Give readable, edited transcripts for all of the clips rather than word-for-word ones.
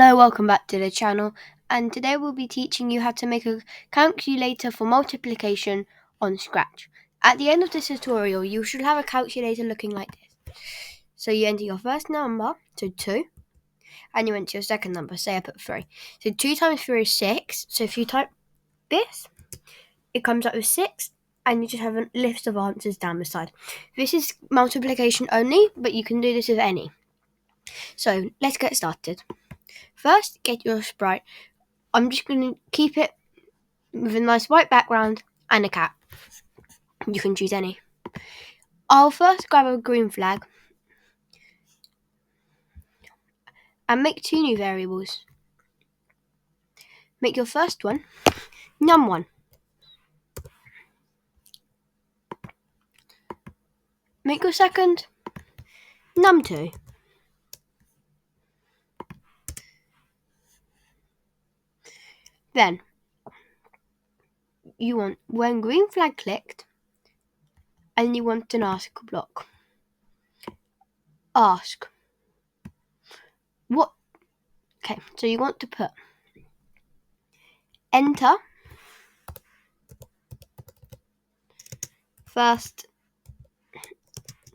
Hello, welcome back to the channel, and today we'll be teaching you how to make a calculator for multiplication on Scratch. At the end of this tutorial, you should have a calculator looking like this. So you enter your first number, so 2, and you enter your second number, say I put 3. So 2 times 3 is 6, so if you type this, it comes up with 6, and you just have a list of answers down the side. This is multiplication only, but you can do this with any. So let's get started. First, get your sprite. I'm just going to keep it with a nice white background and a cat. You can choose any. I'll first grab a green flag and make 2 new variables. Make your first one num1. Make your second num2. Then you want, when green flag clicked, and you want an ask block. Ask what? Okay, so you want to put enter first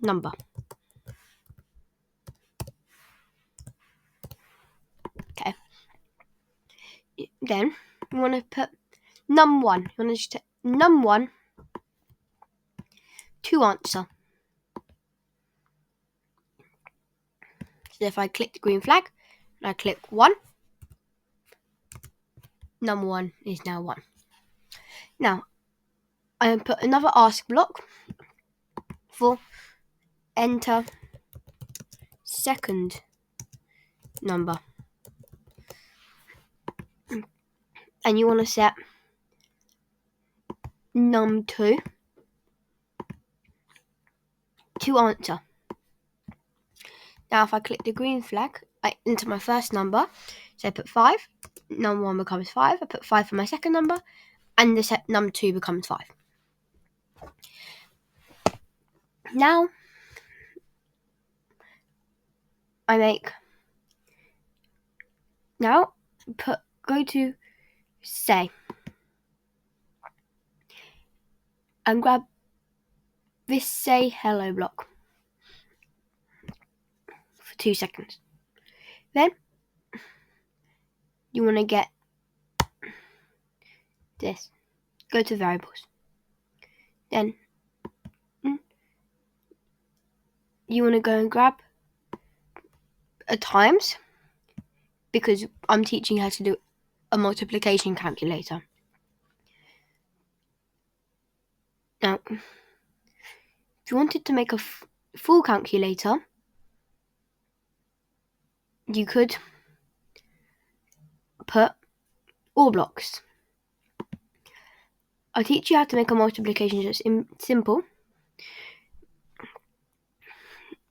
number. Okay. Then you want to put num1. You want to just num1 to answer. So if I click the green flag and I click 1, number 1 is now 1. Now, I put another ask block for enter second number. And you want to set num2 to answer. Now, if I click the green flag, I enter my first number. So I put 5, num1 becomes 5. I put 5 for my second number, and the num2 becomes 5. Now, go to say and grab this say hello block for 2 seconds. Then you want to get this. Go to variables. Then you want to go and grab a times, because I'm teaching you how to do a multiplication calculator. Now, if you wanted to make a full calculator, you could put all blocks. I'll teach you how to make a multiplication just simple,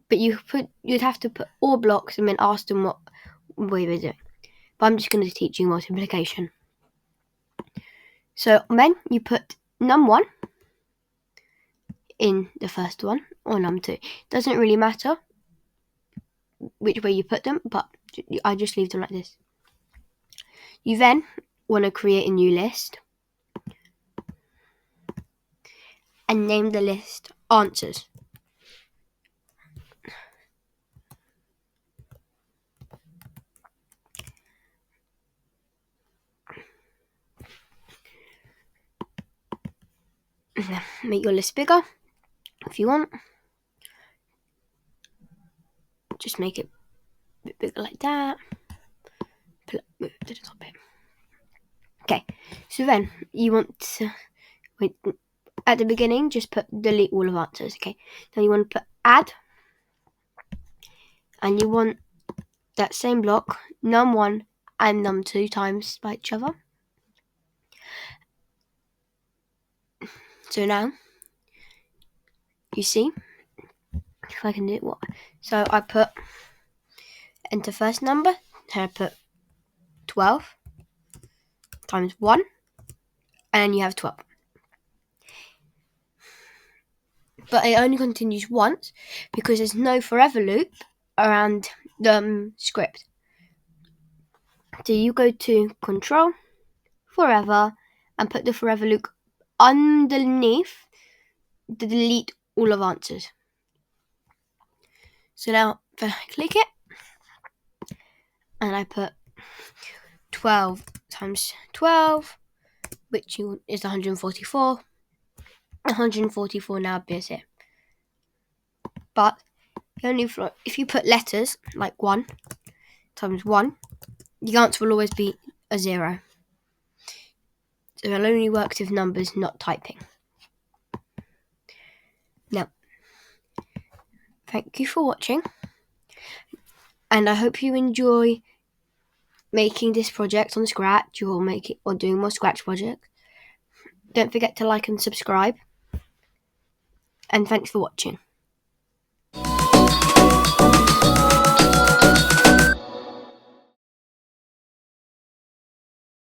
but you'd have to put all blocks and then ask them what way they do it. But I'm just going to teach you multiplication. So then you put num1 in the first one, or num2. Doesn't really matter which way you put them, but I just leave them like this. You then want to create a new list and name the list answers. Make your list bigger if you want. Just make it a bit bigger like that. Move to the top bit. Okay, so then you want to at the beginning, just put delete all of answers. Okay, then you want to put add, and you want that same block num1 and num2 times by each other. So now you see if I can do it. So I put enter first number, and I put 12 times 1, and you have 12. But it only continues once because there's no forever loop around the script. So you go to Control, Forever, and put the forever loop underneath to delete all of answers. So now if I click it, and I put 12 times 12, which is 144. 144 now appears here. But if you put letters like 1 times 1, the answer will always be a 0. So it'll only work with numbers, not typing. Now, thank you for watching, and I hope you enjoy making this project on Scratch or doing more Scratch projects. Don't forget to like and subscribe, and thanks for watching.